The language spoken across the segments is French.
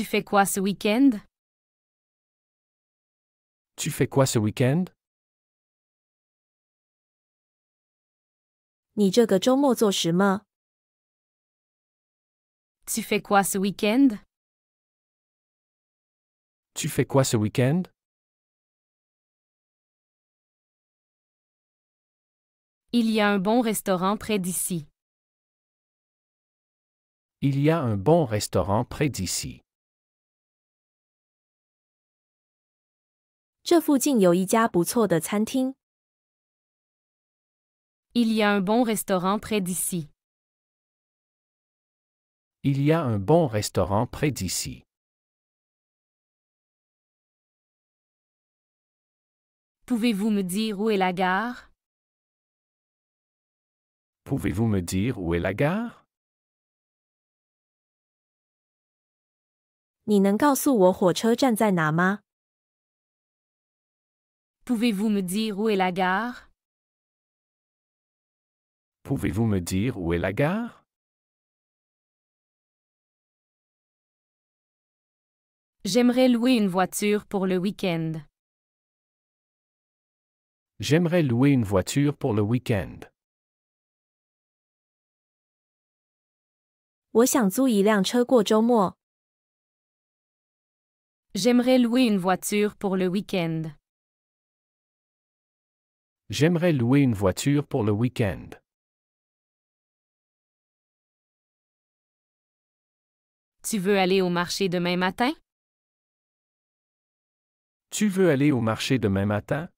Tu fais quoi ce week-end? Tu fais quoi ce week-end? 你这个周末做什么？ Tu fais quoi ce week-end? Tu fais quoi ce week-end? Il y a un bon restaurant près d'ici. Il y a un bon restaurant près d'ici. 这附近有一家不错的餐厅。 Il y a un bon restaurant près d'ici. Il y a un bon restaurant près d'ici. Pouvez-vous me dire où est la gare? Pouvez-vous me dire où est la gare? 你能告诉我火车站在哪吗？ Pouvez-vous me dire où est la gare? Pouvez-vous me dire où est la gare? J'aimerais louer une voiture pour le week-end. J'aimerais louer une voiture pour le week-end. 我想租一辆车过周末。 J'aimerais louer une voiture pour le week-end. J'aimerais louer une voiture pour le week-end. Tu veux aller au marché demain matin? Tu veux aller au marché demain matin?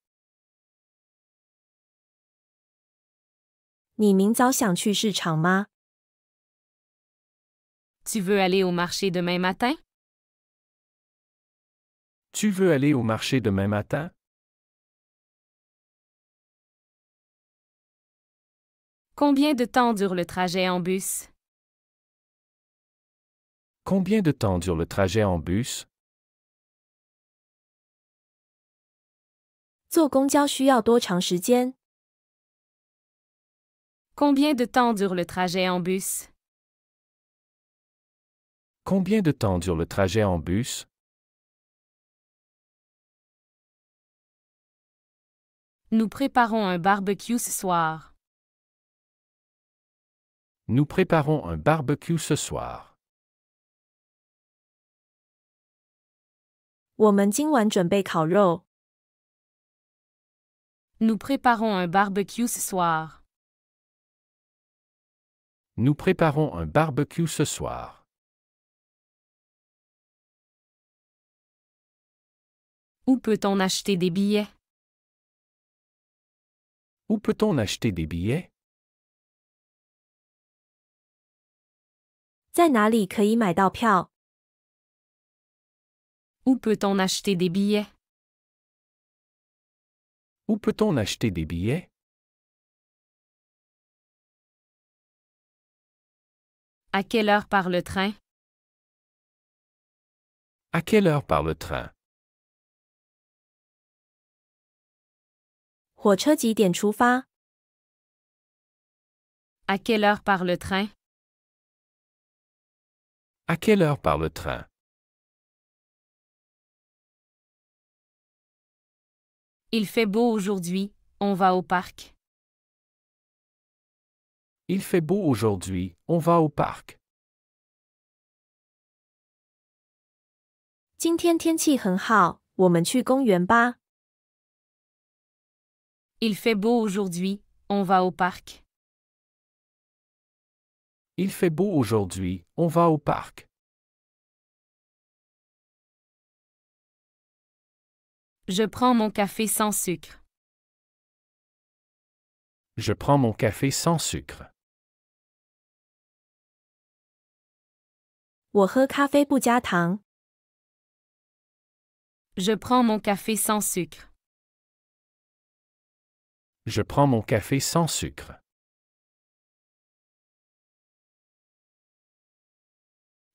你明早想去市场吗？ Tu veux aller au marché demain matin? Tu veux aller au marché demain matin? Combien de temps dure le trajet en bus? Combien de temps dure le trajet en bus? 坐公交需要多长时间？ Combien de temps dure le trajet en bus? Combien de temps dure le trajet en bus? Nous préparons un barbecue ce soir. Nous préparons un barbecue ce soir. 我们今晚准备烤肉。 Nous préparons un barbecue ce soir. Nous préparons un barbecue ce soir. Où peut-on acheter des billets? Où peut-on acheter des billets? 在哪里可以买到票？ Où peut-on acheter des billets? Où peut-on acheter des billets? À quelle heure part le train? À quelle heure part le train? 火车几点出发？ À quelle heure part le train? À quelle heure part le train? Il fait beau aujourd'hui, on va au parc. Il fait beau aujourd'hui, on va au parc. 今天天气很好，我们去公园吧。 Il fait beau aujourd'hui, on va au parc. Il fait beau aujourd'hui, on va au parc. Je prends mon café sans sucre. Je prends mon café sans sucre. 我喝咖啡不加糖。 Je prends mon café sans sucre. Je prends mon café sans sucre.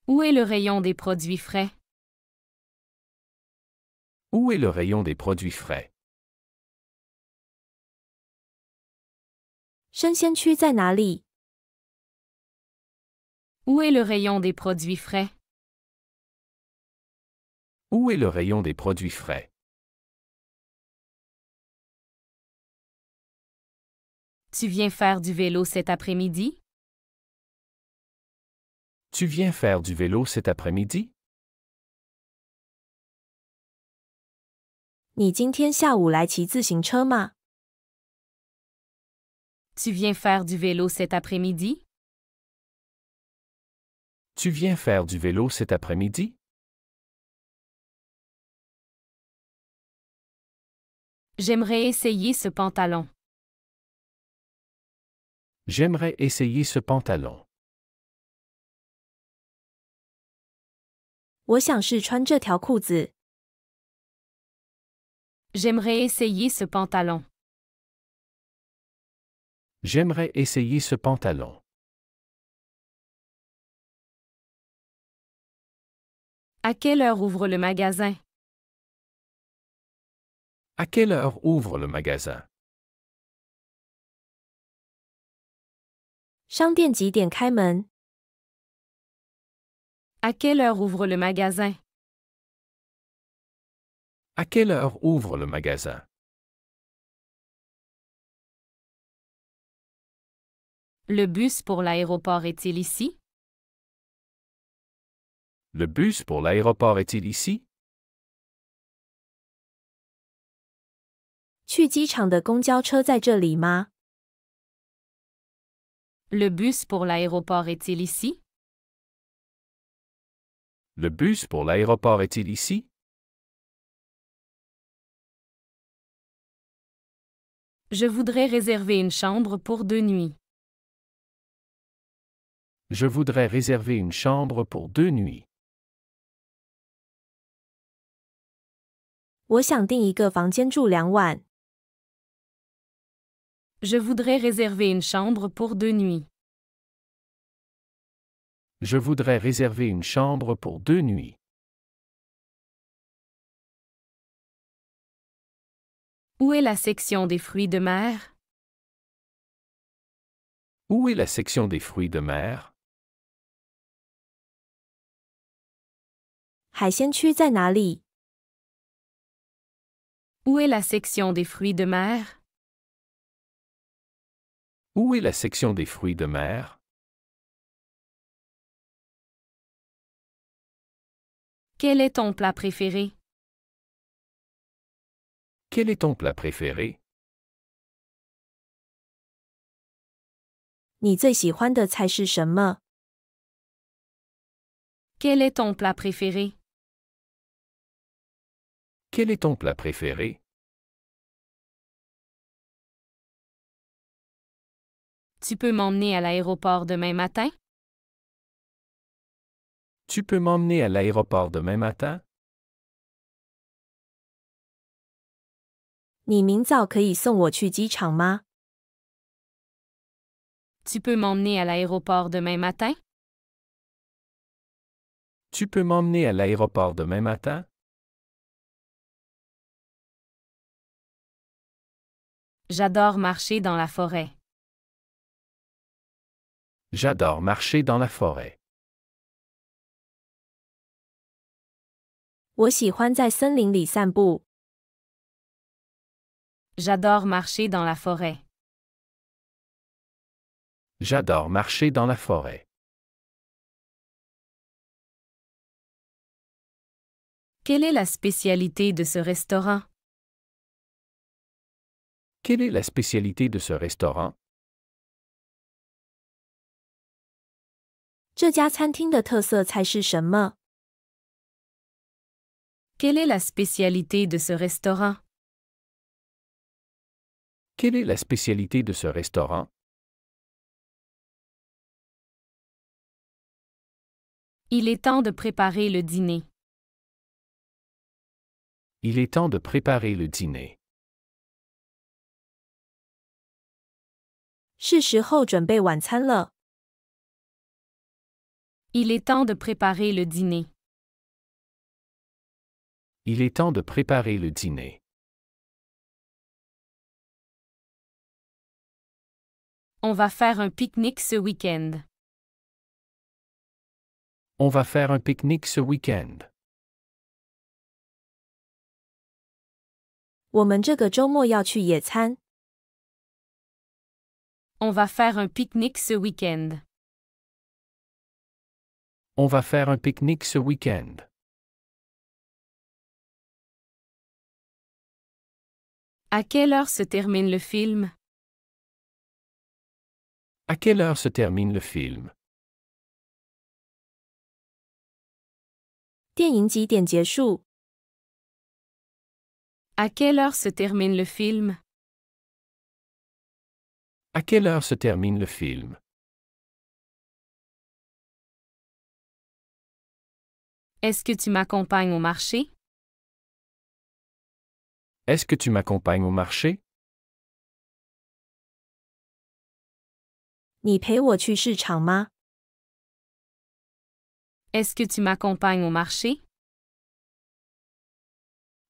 Où est le rayon des produits frais? Où est le rayon des produits frais? 生鲜区在哪里？ Où est le rayon des produits frais? Où est le rayon des produits frais? Tu viens faire du vélo cet après-midi? Tu viens faire du vélo cet après-midi? 你今天下午来骑自行车吗？ Tu viens faire du vélo cet après-midi? Tu viens faire du vélo cet après-midi? J'aimerais essayer ce pantalon. J'aimerais essayer ce pantalon. 我想试穿这条裤子。 J'aimerais essayer ce pantalon. J'aimerais essayer ce pantalon. À quelle heure ouvre le magasin? À quelle heure ouvre le magasin? 商店几点开门？ À quelle heure ouvre le magasin? À quelle heure ouvre le magasin? Le bus pour l'aéroport est-il ici? Le bus pour l'aéroport est-il ici? 去机场的公交车在这里吗？ Le bus pour l'aéroport est-il ici? Le bus pour l'aéroport est-il ici? Je voudrais réserver une chambre pour 2 nuits. Je voudrais réserver une chambre pour 2 nuits. 我想订一个房间住2晚。 Je voudrais réserver une chambre pour 2 nuits. Je voudrais réserver une chambre pour 2 nuits. Où est la section des fruits de mer? Où est la section des fruits de mer? 海鲜区在哪里？ Où est la section des fruits de mer? Où est la section des fruits de mer? Quel est ton plat préféré? Quel est ton plat préféré? 你最喜欢的菜是什么？ Quel est ton plat préféré? Quel est ton plat préféré? Tu peux m'emmener à l'aéroport demain matin? Tu peux m'emmener à l'aéroport demain matin? 你明早可以送我去机场吗？ Tu peux m'emmener à l'aéroport demain matin? Tu peux m'emmener à l'aéroport demain matin? J'adore marcher dans la forêt. J'adore marcher dans la forêt. 我喜欢在森林里散步。 J'adore marcher dans la forêt. J'adore marcher dans la forêt. Quelle est la spécialité de ce restaurant? Quelle est la spécialité de ce restaurant? 这家餐厅的特色菜是什么？ Quelle est la spécialité de ce restaurant? Quelle est la spécialité de ce restaurant? Il est temps de préparer le dîner. Il est temps de préparer le dîner. 是时候准备晚餐了。 Il est temps de préparer le dîner. Il est temps de préparer le dîner. On va faire un pique-nique ce week-end. On va faire un pique-nique ce week-end. 我们这个周末要去野餐。On va faire un pique-nique ce week-end. On va faire un pique-nique ce week-end. À quelle heure se termine le film? À quelle heure se termine le film? 电影几点结束？ À quelle heure se termine le film? À quelle heure se termine le film? Est-ce que tu m'accompagnes au marché? Est-ce que tu m'accompagnes au marché? 你陪我去市场吗？ Est-ce que tu m'accompagnes au marché?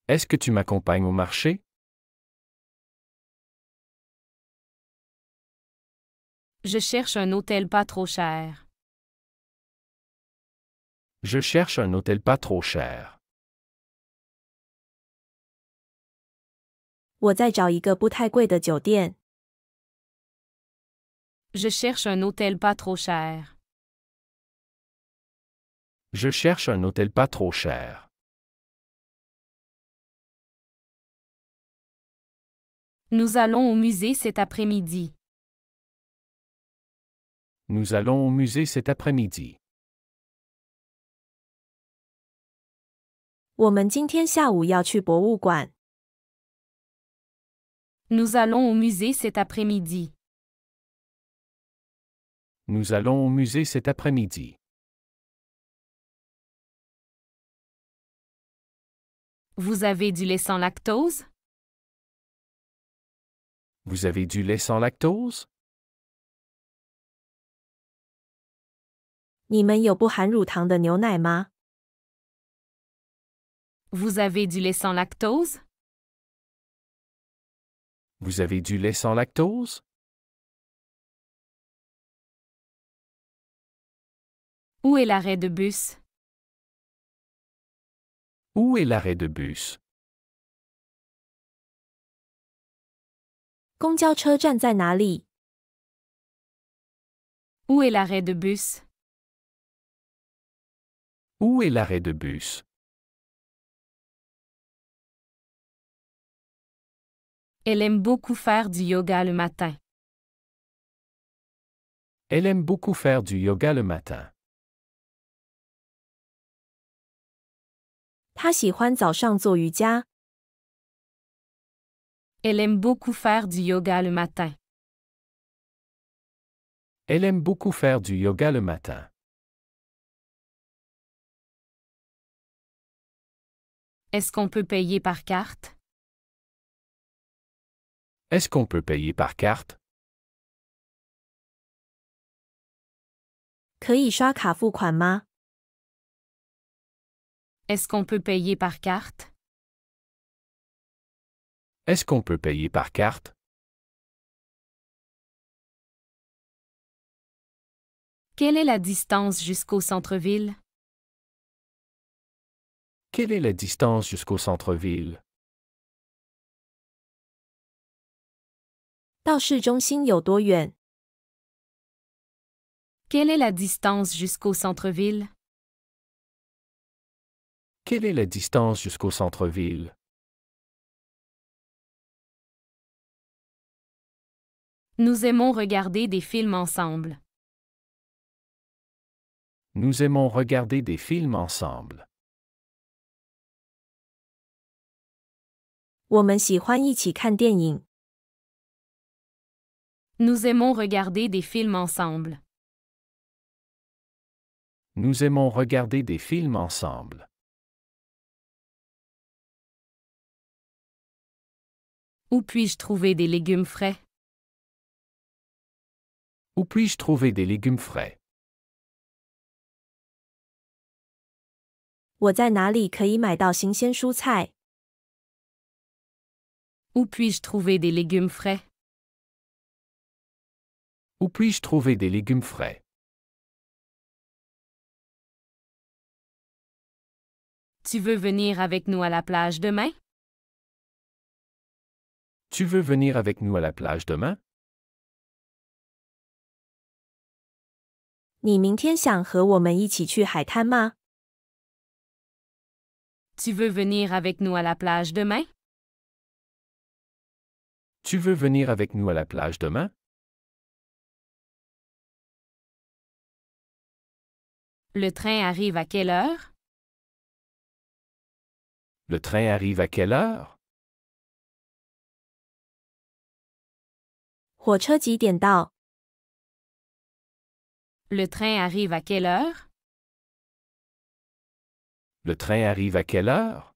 Est-ce que tu m'accompagnes au marché? Je cherche un hôtel pas trop cher. Je cherche un hôtel pas trop cher. 我在找一个不太贵的酒店。 Je cherche un hôtel pas trop cher. Je cherche un hôtel pas trop cher. Nous allons au musée cet après-midi. Nous allons au musée cet après-midi. 我们今天下午要去博物馆。 Nous allons au musée cet après-midi. Nous allons au musée cet après-midi. Vous avez du lait sans lactose? Vous avez du lait sans lactose? 你们有不含乳糖的牛奶吗？ Vous avez du lait sans lactose? Vous avez du lait sans lactose? Où est l'arrêt de bus? Où est l'arrêt de bus? 公交车站在哪里？ Où est l'arrêt de bus? Où est l'arrêt de bus? Elle aime beaucoup faire du yoga le matin. Elle aime beaucoup faire du yoga le matin. 她喜欢早上做瑜伽。 Elle aime beaucoup faire du yoga le matin. Elle aime beaucoup faire du yoga le matin. Est-ce qu'on peut payer par carte? Est-ce qu'on peut payer par carte? 可以刷卡付款吗？ Est-ce qu'on peut payer par carte? Est-ce qu'on peut payer par carte? Quelle est la distance jusqu'au centre-ville? Quelle est la distance jusqu'au centre-ville? 到市中心有多远？ Quelle est la distance jusqu'au centre-ville? Quelle est la distance jusqu'au centre-ville? Nous aimons regarder des films ensemble. Nous aimons regarder des films ensemble. 我们喜欢一起看电影。 Nous aimons regarder des films ensemble. Nous aimons regarder des films ensemble. Où puis-je trouver des légumes frais? Où puis-je trouver des légumes frais? 我在哪里可以买到新鲜蔬菜？ Où puis-je trouver des légumes frais? Où puis-je trouver des légumes frais? Tu veux venir avec nous à la plage demain? Tu veux venir avec nous à la plage demain? 你明天想和我们一起去海滩吗？ Tu veux venir avec nous à la plage demain? Tu veux venir avec nous à la plage demain? Le train arrive à quelle heure? Le train arrive à quelle heure? 火车几点到？ Le train arrive à quelle heure? Le train arrive à quelle heure?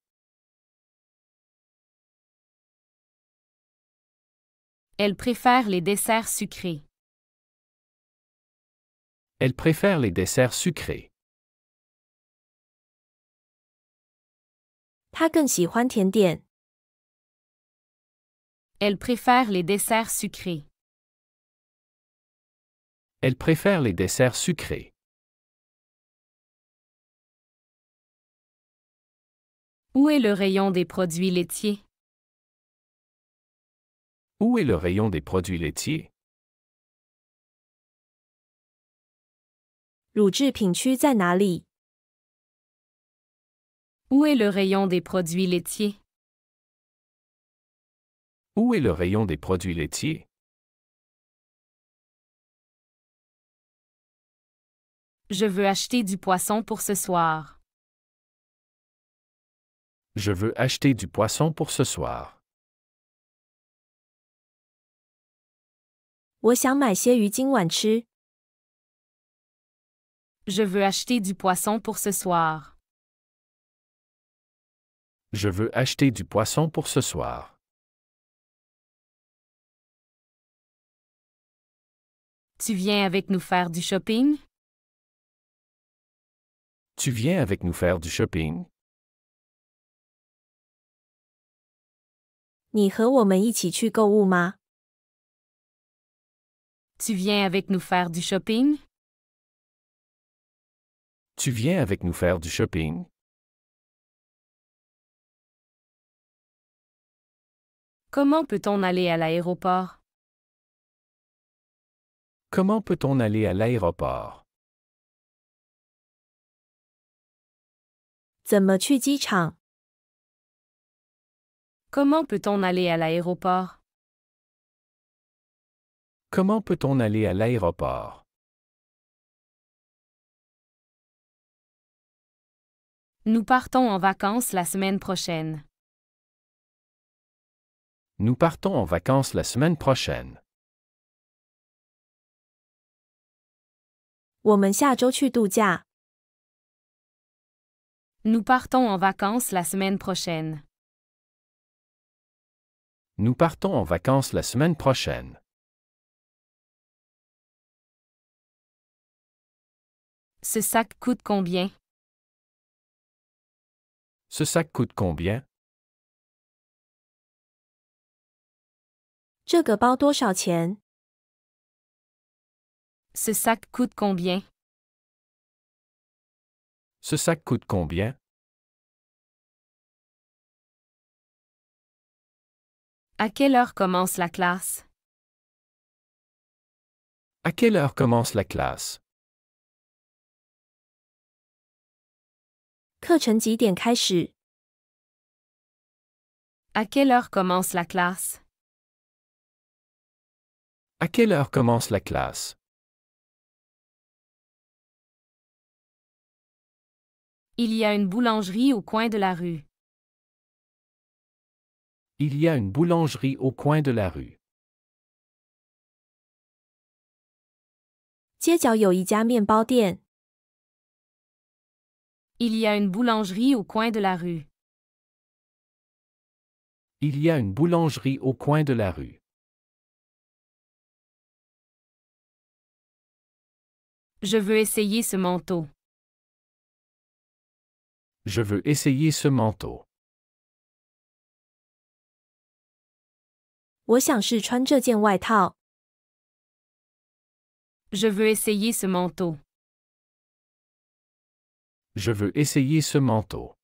Elle préfère les desserts sucrés. Elle préfère les desserts sucrés. 他更喜欢甜点。 Elle préfère les desserts sucrés. Elle préfère les desserts sucrés. Où est le rayon des produits laitiers? Où est le rayon des produits laitiers? 乳制品区在哪里？ Où est le rayon des produits laitiers? Où est le rayon des produits laitiers? Je veux acheter du poisson pour ce soir. Je veux acheter du poisson pour ce soir. 我想买些鱼今晚吃。 Je veux acheter du poisson pour ce soir. Je veux acheter du poisson pour ce soir. Tu viens avec nous faire du shopping? Tu viens avec nous faire du shopping? 你和我们一起去购物吗？ Tu viens avec nous faire du shopping? Tu viens avec nous faire du shopping? Comment peut-on aller à l'aéroport? Comment peut-on aller à l'aéroport? 怎么去机场？ Comment peut-on aller à l'aéroport? Comment peut-on aller à l'aéroport? Nous partons en vacances la semaine prochaine. Nous partons en vacances la semaine prochaine. 我们下周去度假。 Nous partons en vacances la semaine prochaine. Nous partons en vacances la semaine prochaine. Ce sac coûte combien? Ce sac coûte combien? 这个包多少钱？ Ce sac coûte combien? Ce sac coûte combien? À quelle heure commence la classe? À quelle heure commence la classe? 课程几点开始？ À quelle heure commence la classe? À quelle heure commence la classe? Il y a une boulangerie au coin de la rue. Il y a une boulangerie au coin de la rue. 街角有一家面包店。 Il y a une boulangerie au coin de la rue. Il y a une boulangerie au coin de la rue. Je veux essayer ce manteau. Je veux essayer ce manteau. 我想试穿这件外套。 Je veux essayer ce manteau. Je veux essayer ce manteau.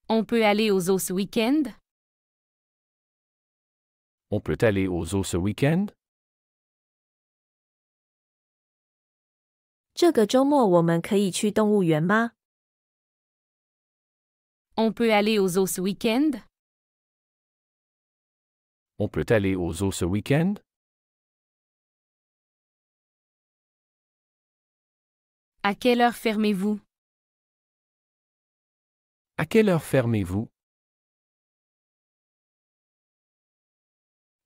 On peut aller au zoo ce week-end? On peut aller au zoo ce week-end? 这个周末我们可以去动物园吗？ On peut aller au zoo ce week-end? On peut aller au zoo ce week-end? À quelle heure fermez-vous? À quelle heure fermez-vous?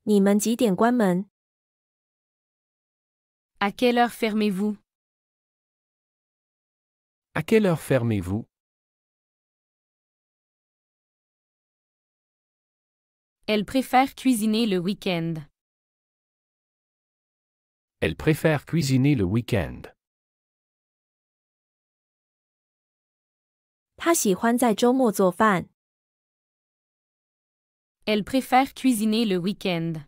你们几点关门？ À quelle heure fermez-vous? À quelle heure fermez-vous? Elle préfère cuisiner le week-end. Elle préfère cuisiner le week-end. 他喜欢在周末做饭。 Elle préfère cuisiner le week-end.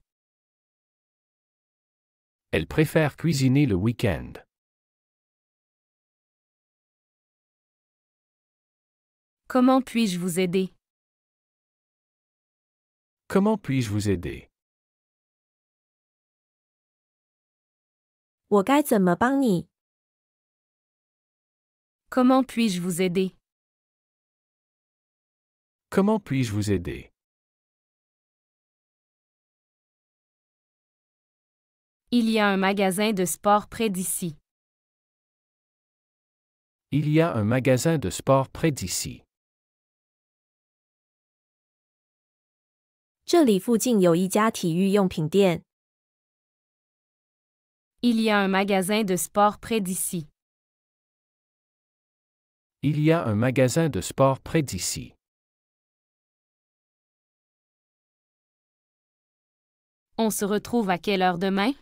Elle préfère cuisiner le week-end. Comment puis-je vous aider? Comment puis-je vous aider? 我该怎么帮你？ Comment puis-je vous aider? Comment puis-je vous aider? Il y a un magasin de sport près d'ici. Il y a un magasin de sport près d'ici. 这里附近有一家体育用品店。 Il y a un magasin de sport près d'ici. Il y a un magasin de sport près d'ici. On se retrouve à quelle heure demain?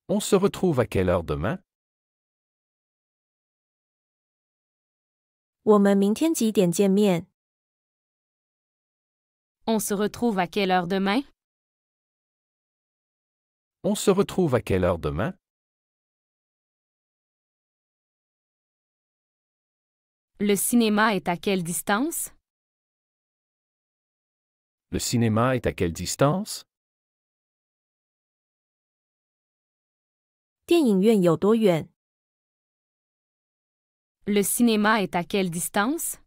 On se retrouve à quelle heure demain? 我们明天几点见面？ On se retrouve à quelle heure demain? On se retrouve à quelle heure demain? Le cinéma est à quelle distance? Le cinéma est à quelle distance? 电影院有多远？ Le cinéma est à quelle distance?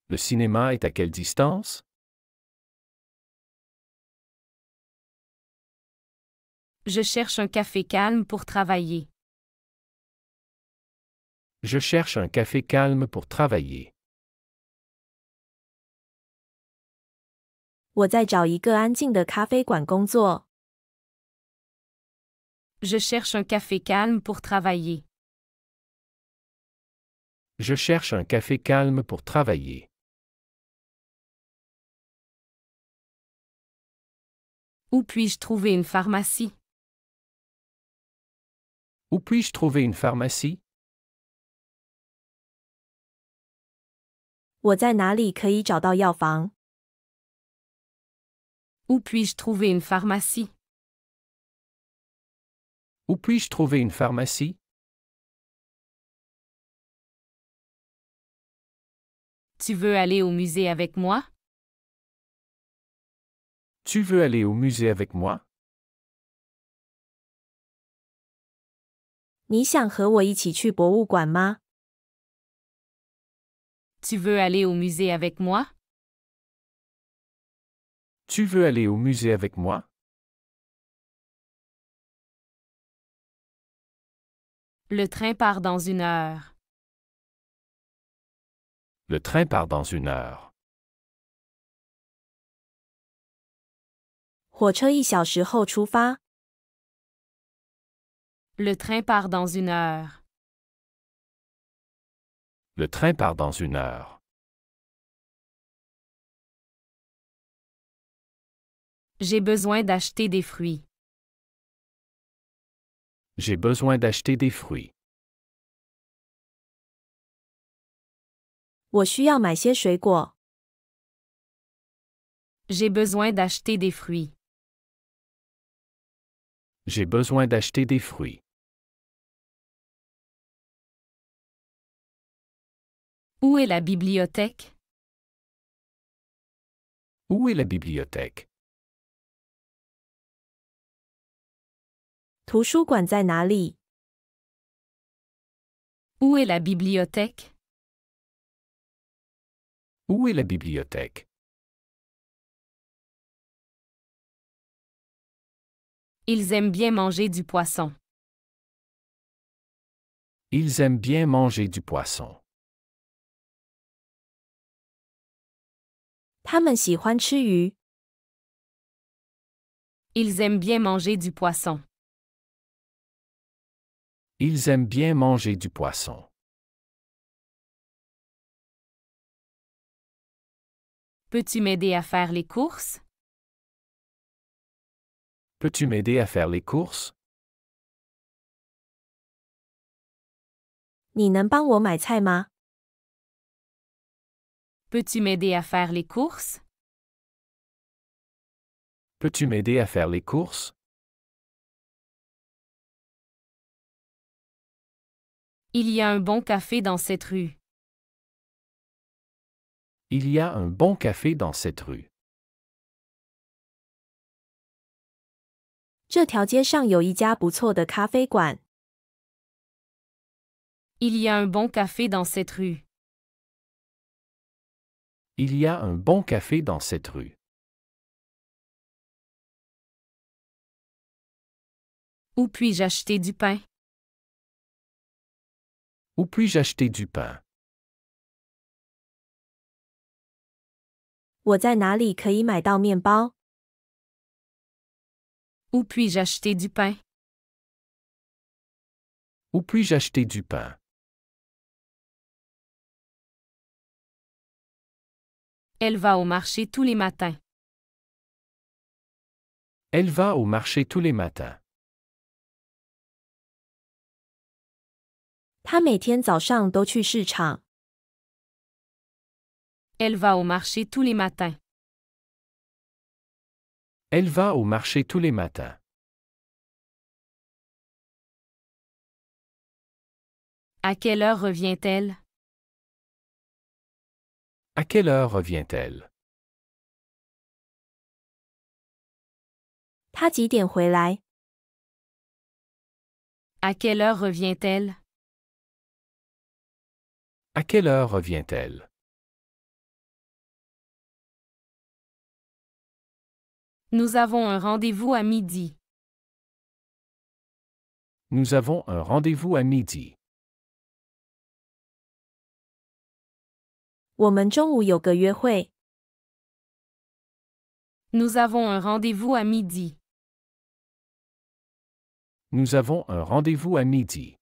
Le cinéma est à quelle distance? Je cherche un café calme pour travailler. Je cherche un café calme pour travailler. 我在找一个安静的咖啡馆工作。 Je cherche un café calme pour travailler. Je cherche un café calme pour travailler. Où puis-je trouver une pharmacie? Où puis-je trouver une pharmacie? 我在哪里可以找到药房？ Où puis-je trouver une pharmacie? Où puis-je trouver une pharmacie? Tu veux aller au musée avec moi? Tu veux aller au musée avec moi? 你想和我一起去博物馆吗？ Tu veux aller au musée avec moi? Tu veux aller au musée avec moi? Le train part dans 1 heure. Le train part dans 1 heure. 火车1小时后出发。 Le train part dans 1 heure. Le train part dans 1 heure. J'ai besoin d'acheter des fruits. J'ai besoin d'acheter des fruits. 我需要买些水果。 J'ai besoin d'acheter des fruits. J'ai besoin d'acheter des fruits. Où est la bibliothèque? Où est la bibliothèque? 图书馆在哪里？ Où est la bibliothèque? Où est la bibliothèque? Ils aiment bien manger du poisson. Ils aiment bien manger du poisson. 他们喜欢吃鱼。 Ils aiment bien manger du poisson. Ils aiment bien manger du poisson. Peux-tu m'aider à faire les courses? Peux-tu m'aider à faire les courses? 你能帮我买菜吗？ Peux-tu m'aider à faire les courses? Peux-tu m'aider à faire les courses? Il y a un bon café dans cette rue. Il y a un bon café dans cette rue. 这条街上有一家不错的咖啡馆。 Il y a un bon café dans cette rue. Il y a un bon café dans cette rue. Où puis-je acheter du pain? Où puis-je acheter du pain? 我在哪里可以买到面包？ Où puis-je acheter du pain? Où puis-je acheter du pain? Elle va au marché tous les matins. Elle va au marché tous les matins. 他每天早上都去市场。 Elle va au marché tous les matins. Elle va au marché tous les matins. À quelle heure revient-elle? À quelle heure revient-elle? 他几点回来？ À quelle heure revient-elle? À quelle heure revient-elle? Nous avons un rendez-vous à midi. Nous avons un rendez-vous à midi. 我们中午有个约会。 Nous avons un rendez-vous à midi. Nous avons un rendez-vous à midi.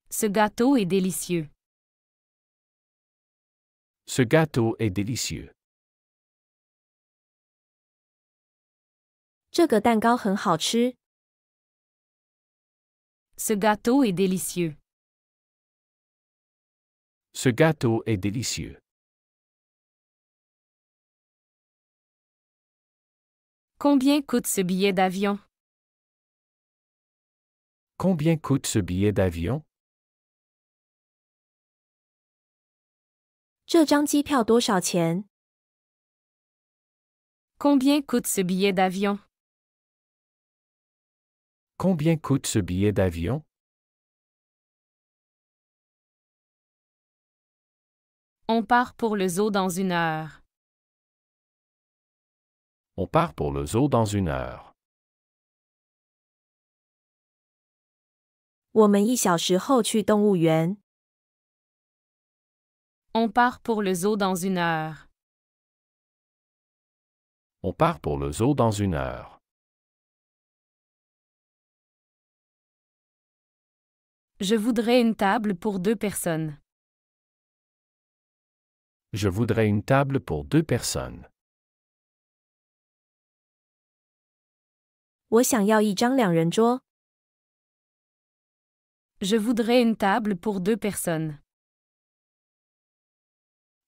Ce gâteau est délicieux. Ce gâteau est délicieux. 这个蛋糕很好吃。 Ce gâteau est délicieux. Ce gâteau est délicieux. Combien coûte ce billet d'avion? Combien coûte ce billet d'avion? 这张机票多少钱？ Combien coûte ce billet d'avion? Combien coûte ce billet d'avion? On part pour le zoo dans 1 heure. On part pour le zoo dans 1 heure. 我们1小时后去动物园。 On part pour le zoo dans 1 heure. On part pour le zoo dans 1 heure. Je voudrais une table pour 2 personnes. Je voudrais une table pour 2 personnes. 我想要一张2人桌。 Je voudrais une table pour 2 personnes.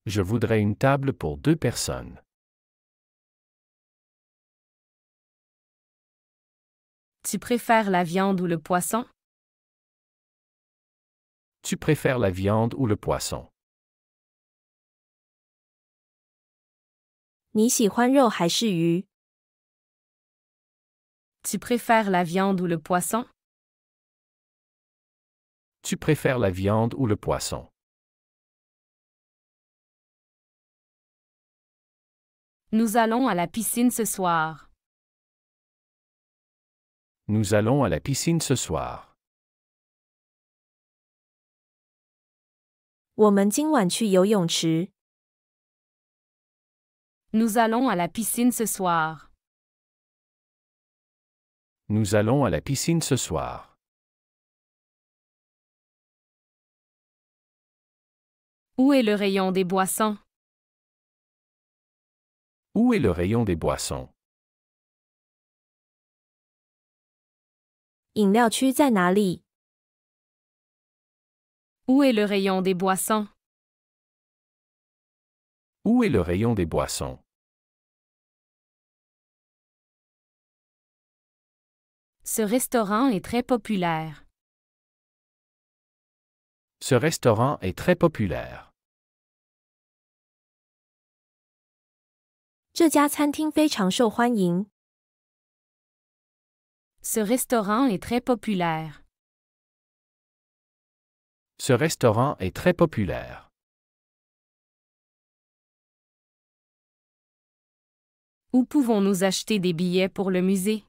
Je voudrais une table pour 2 personnes. Tu préfères la viande ou le poisson? Tu préfères la viande ou le poisson? 你喜欢肉还是鱼？ Tu préfères la viande ou le poisson? Tu préfères la viande ou le poisson? Nous allons à la piscine ce soir. Nous allons à la piscine ce soir. 我们今晚去游泳池。 Nous allons à la piscine ce soir. Nous allons à la piscine ce soir. Où est le rayon des boissons? Où est le rayon des boissons? 饮料区在哪里？ Où est le rayon des boissons? Où est le rayon des boissons? Ce restaurant est très populaire. Ce restaurant est très populaire. 这家餐厅非常受欢迎。 Ce restaurant est très populaire. Ce restaurant est très populaire. Où pouvons-nous acheter des billets pour le musée?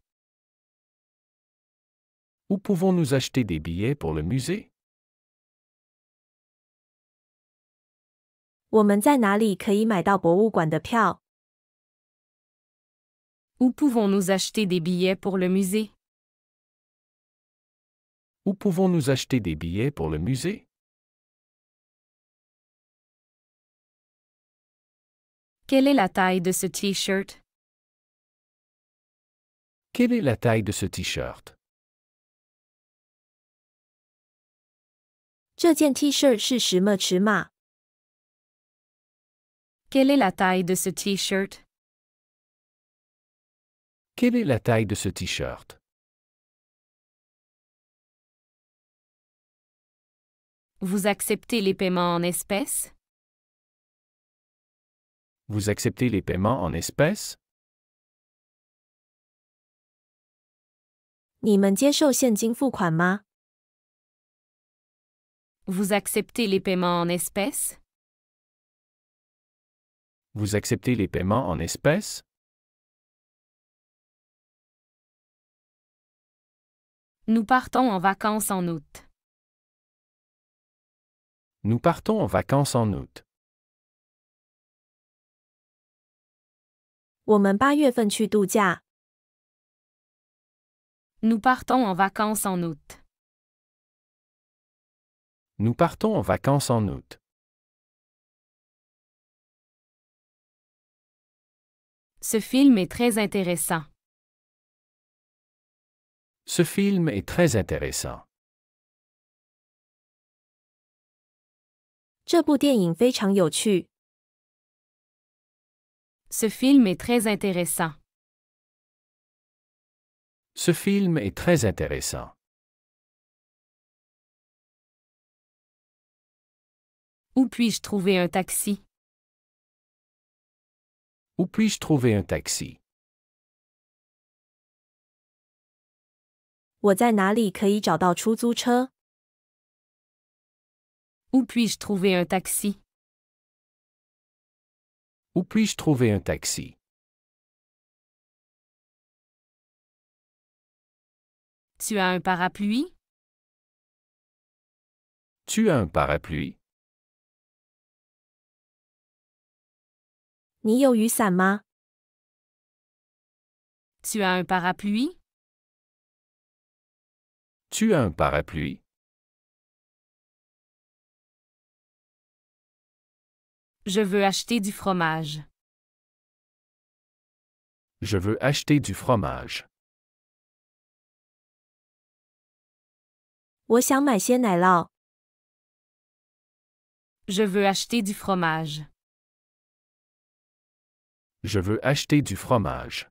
Où pouvons-nous acheter des billets pour le musée? 我们在哪里可以买到博物馆的票？ Où pouvons-nous acheter des billets pour le musée? Où pouvons-nous acheter des billets pour le musée? Quelle est la taille de ce t-shirt? Quelle est la taille de ce t-shirt? 这件 T 恤是什么尺码？ Quelle est la taille de ce t-shirt? Quelle est la taille de ce t-shirt? Vous acceptez les paiements en espèces? Vous acceptez les paiements en espèces? 你们接受现金付款吗？ Vous acceptez les paiements en espèces? Vous acceptez les paiements en espèces? Nous partons en vacances en août. Nous partons en vacances en août. 我们8月份去度假。 Nous partons en vacances en août. Nous partons en vacances en août. Ce film est très intéressant. Ce film est très intéressant. 这部电影非常有趣。 Ce film est très intéressant. Ce film est très intéressant. Où puis-je trouver un taxi? Où puis-je trouver un taxi? 我在哪里可以找到出租车？ Où puis-je trouver un taxi? Où puis-je trouver un taxi? Tu as un parapluie? Tu as un parapluie? 你有雨伞吗？ Tu as un parapluie? Tu as un parapluie? Je veux acheter du fromage. Je veux acheter du fromage. 我想买些奶酪。 Je veux acheter du fromage. Je veux acheter du fromage.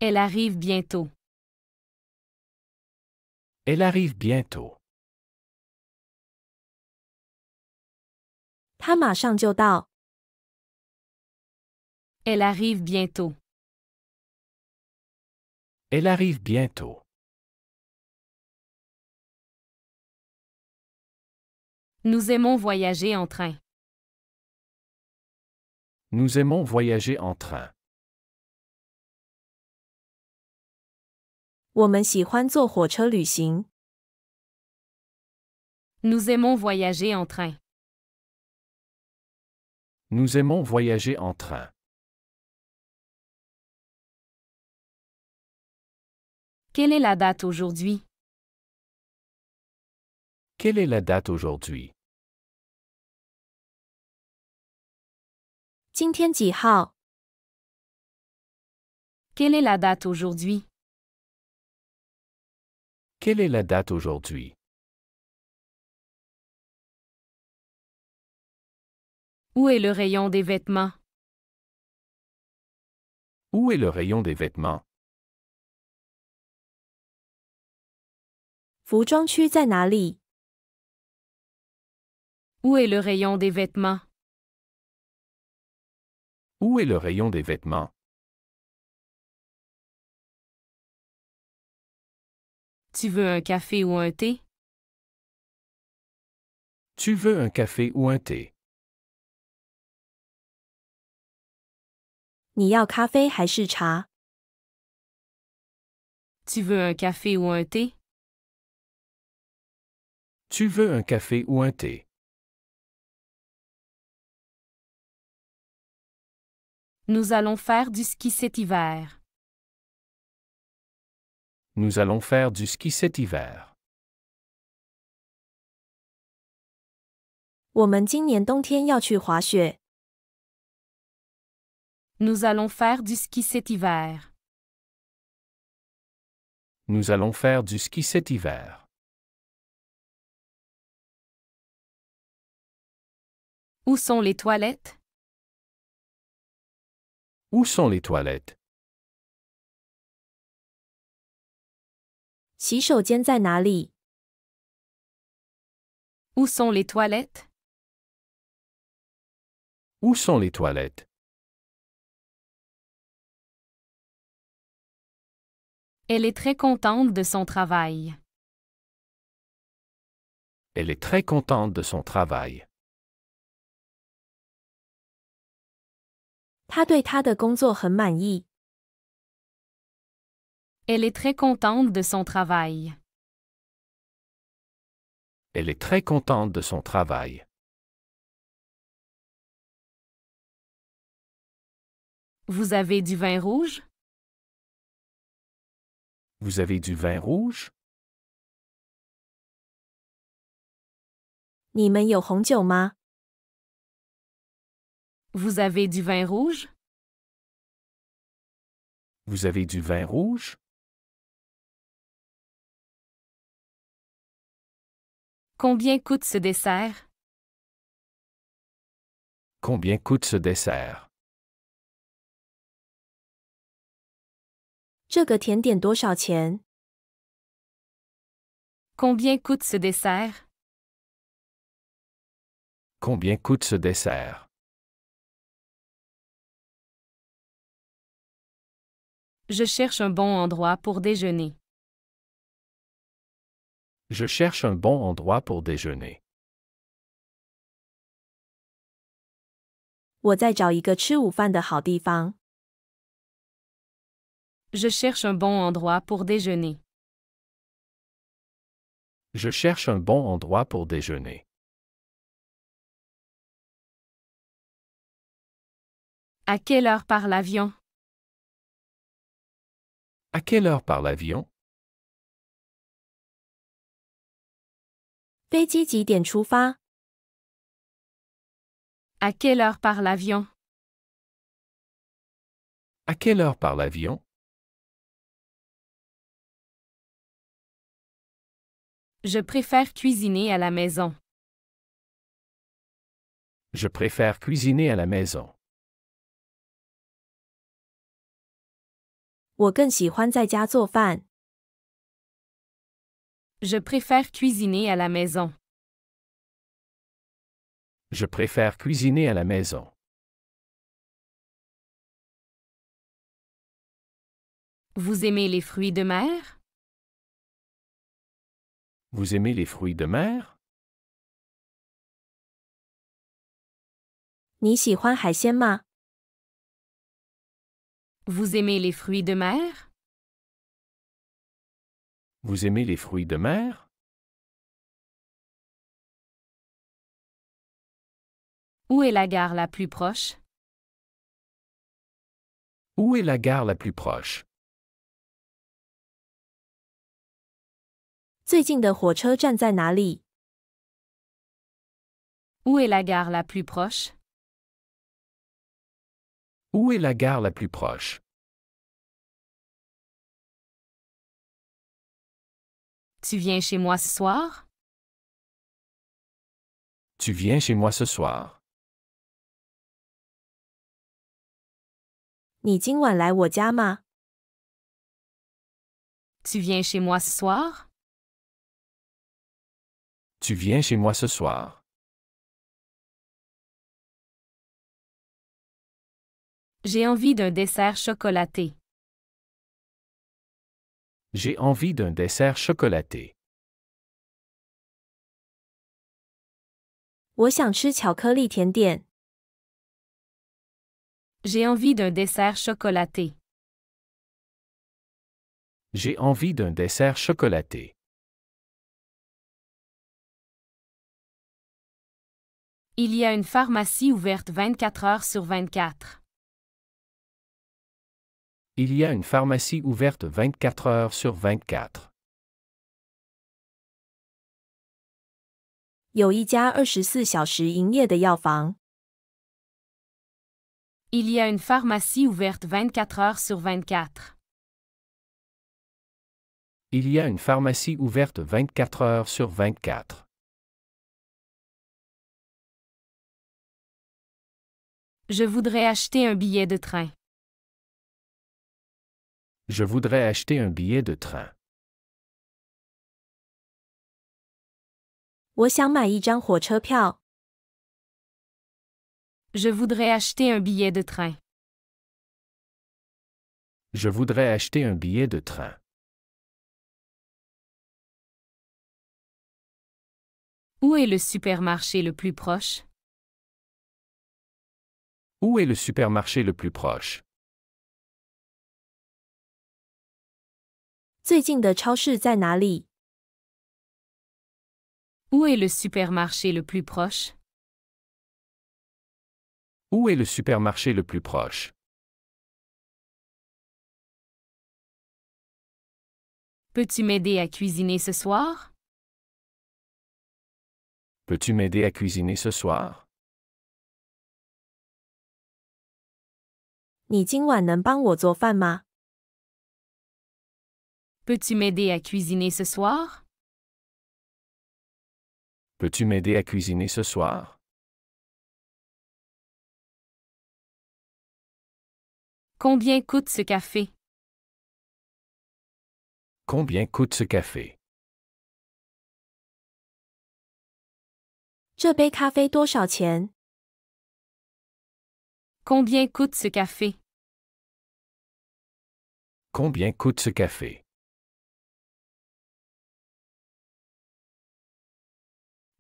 Elle arrive bientôt. Elle arrive bientôt. 他马上就到。 Elle arrive bientôt. Elle arrive bientôt. Nous aimons voyager en train. Nous aimons voyager en train. 我们喜欢坐火车旅行。 Nous aimons voyager en train. Nous aimons voyager en train. Quelle est la date aujourd'hui? Quelle est la date aujourd'hui? 今天几号？ Quelle est la date aujourd'hui? Quelle est la date aujourd'hui? Où est le rayon des vêtements? Où est le rayon des vêtements? 服装区在哪里？ Où est le rayon des vêtements? Où est le rayon des vêtements? Tu veux un café ou un thé? Tu veux un café ou un thé? 你要咖啡还是茶？ Tu veux un café ou un thé? Tu veux un café ou un thé? Nous allons faire du ski cet hiver. Nous allons faire du ski cet hiver. 我们今年冬天要去滑雪。 Nous allons faire du ski cet hiver. Nous allons faire du ski cet hiver. Où sont les toilettes? Où sont les toilettes? 洗手间在哪里？ Où sont les toilettes? Où sont les toilettes? Elle est très contente de son travail. Elle est très contente de son travail. 他对他的工作很满意。 Elle est très contente de son travail. Elle est très contente de son travail. Vous avez du vin rouge? Vous avez du vin rouge? 你们有红酒吗？ Vous avez du vin rouge? Vous avez du vin rouge? Combien coûte ce dessert? Combien coûte ce dessert? 这个甜点多少钱？ Combien coûte ce dessert? Combien coûte ce dessert? Je cherche un bon endroit pour déjeuner. Je cherche un bon endroit pour déjeuner. 我在找一个吃午饭的好地方。 Je cherche un bon endroit pour déjeuner. Je cherche un bon endroit pour déjeuner. À quelle heure part l'avion? À quelle heure part l'avion? 飞机几点出发？ À quelle heure part l'avion? À quelle heure part l'avion? Je préfère cuisiner à la maison. Je préfère cuisiner à la maison. 我更喜欢在家做饭。Je préfère cuisiner à la maison. Je préfère cuisiner à la maison. Vous aimez les fruits de mer? Vous aimez les fruits de mer? 你喜欢海鲜吗？ Vous aimez les fruits de mer? Vous aimez les fruits de mer? Où est la gare la plus proche? Où est la gare la plus proche? 最近的火车站在哪里？ Où est la gare la plus proche? Où est la gare la plus proche? Tu viens chez moi ce soir? Tu viens chez moi ce soir? 你今晚来我家吗？ Tu viens chez moi ce soir? Tu viens chez moi ce soir? J'ai envie d'un dessert chocolaté. J'ai envie d'un dessert chocolaté. 我想吃巧克力甜点。 J'ai envie d'un dessert chocolaté. J'ai envie d'un dessert chocolaté. Il y a une pharmacie ouverte 24 heures sur 24. Il y a une pharmacie ouverte 24 heures sur 24. 有一家24小时营业的药房。 Il y a une pharmacie ouverte 24 heures sur 24. Il y a une pharmacie ouverte 24 heures sur 24. Je voudrais acheter un billet de train. Je voudrais acheter un billet de train. 我想买一张火车票。 Je voudrais acheter un billet de train. Je voudrais acheter un billet de train. Où est le supermarché le plus proche? Où est le supermarché le plus proche? 最近的超市在哪里？ Où est le supermarché le plus proche? Où est le supermarché le plus proche? Peux-tu m'aider à cuisiner ce soir? Peux-tu m'aider à cuisiner ce soir? 你今晚能帮我做饭吗？ Peux-tu m'aider à cuisiner ce soir? Peux-tu m'aider à cuisiner ce soir? Combien coûte ce café? Combien coûte ce café? 这杯咖啡多少钱？ Combien coûte ce café? Combien coûte ce café?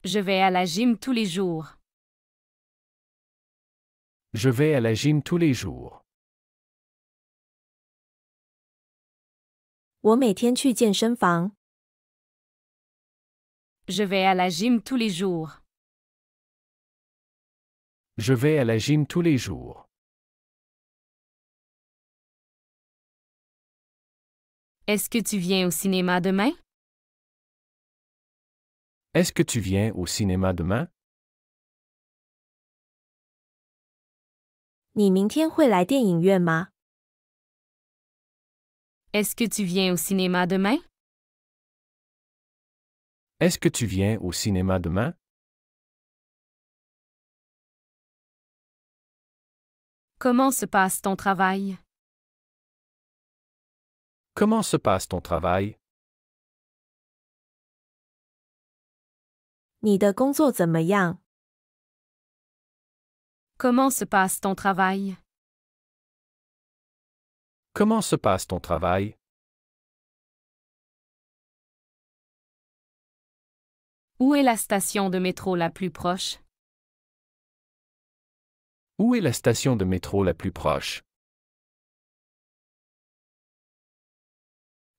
Je vais à la gym tous les jours. Je vais à la gym tous les jours. 我每天去健身房。 Je vais à la gym tous les jours. Je vais à la gym tous les jours. Est-ce que tu viens au cinéma demain? Est-ce que tu viens au cinéma demain? 你明天会来电影院吗？ Est-ce que tu viens au cinéma demain? Est-ce que tu viens au cinéma demain? Comment se passe ton travail? Comment se passe ton travail? 你的工作怎么样？ Comment se passe ton travail? Comment se passe ton travail? Où est la station de métro la plus proche? Où est la station de métro la plus proche?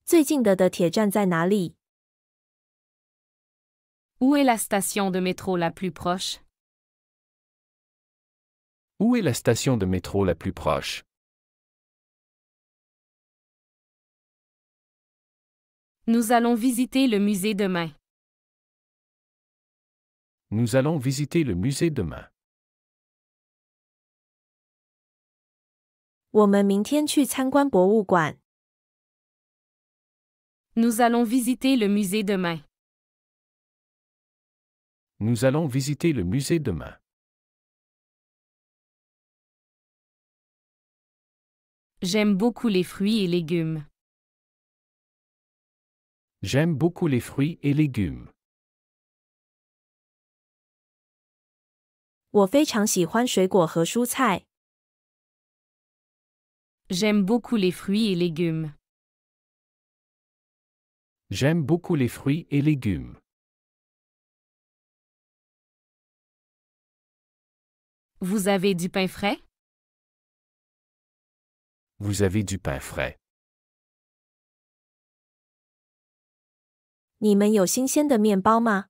最近的铁站在哪里？ Où est la station de métro la plus proche? Où est la station de métro la plus proche? Nous allons visiter le musée demain. Nous allons visiter le musée demain. 我们明天去参观博物馆。 Nous allons visiter le musée demain. Nous allons visiter le musée demain. J'aime beaucoup les fruits et légumes. J'aime beaucoup les fruits et légumes. 我非常喜欢水果和蔬菜。 J'aime beaucoup les fruits et légumes. J'aime beaucoup les fruits et légumes. Vous avez du pain frais? Vous avez du pain frais. 你们有新鲜的面包吗？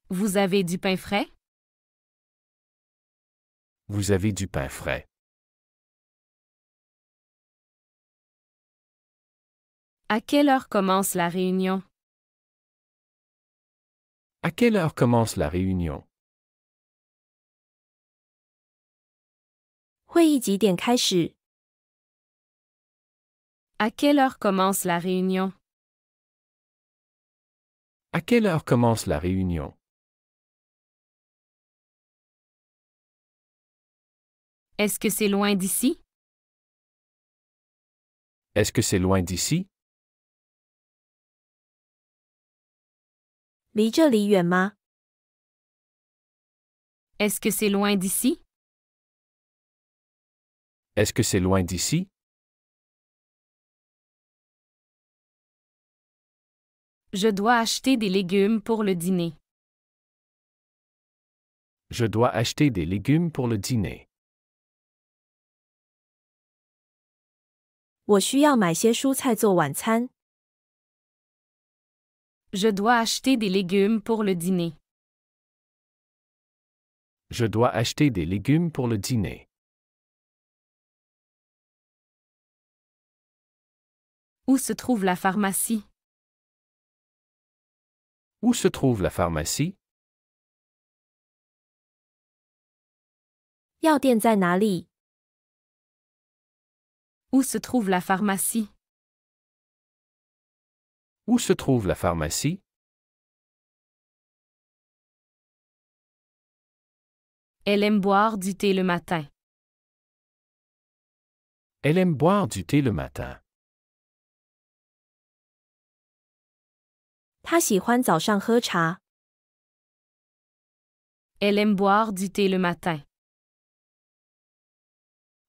Vous avez du pain frais? Vous avez du pain frais. À quelle heure commence la réunion? À quelle heure commence la réunion? 会议几点开始？ À quelle heure commence la réunion? À quelle heure commence la réunion? Est-ce que c'est loin d'ici? Est-ce que c'est loin d'ici? 离这里远吗？ Est-ce que c'est loin d'ici? Est-ce que c'est loin d'ici? Je dois acheter des légumes pour le dîner. Je dois acheter des légumes pour le dîner. 我需要买些蔬菜做晚餐。 Je dois acheter des légumes pour le dîner. Je dois acheter des légumes pour le dîner. Où se trouve la pharmacie? Où se trouve la pharmacie? 药店在哪里？ Où se trouve la pharmacie? Où se trouve la pharmacie? Elle aime boire du thé le matin. Elle aime boire du thé le matin. 他喜欢早上喝茶。 Elle aime boire du thé le matin.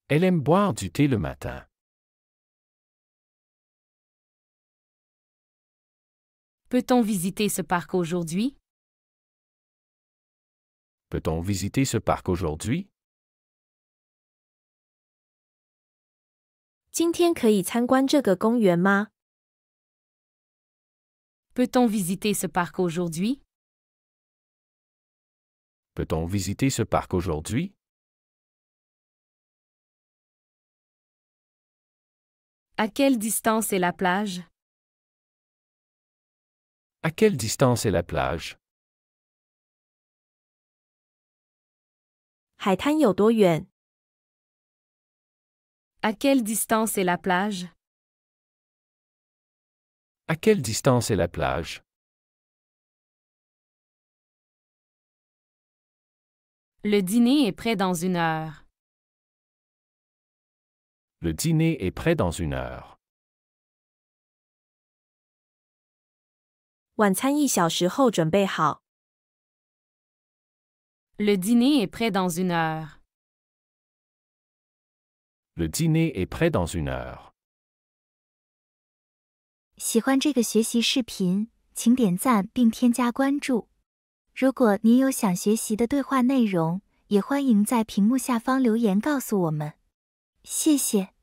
Elle aime boire du thé le matin. Peut-on visiter ce parc aujourd'hui? Peut-on visiter ce parc aujourd'hui? 今天可以参观这个公园吗？ Peut-on visiter ce parc aujourd'hui? Peut-on visiter ce parc aujourd'hui? À quelle distance est la plage? À quelle distance est la plage? 海滩有多远？ À quelle distance est la plage? À quelle distance est la plage? Le dîner est prêt dans 1 heure. Le dîner est prêt dans 1 heure. 晚餐1小时后准备好。Le dîner est prêt dans 1 heure. Le dîner est prêt dans 1 heure. 喜欢这个学习视频，请点赞并添加关注。如果您有想学习的对话内容，也欢迎在屏幕下方留言告诉我们。谢谢。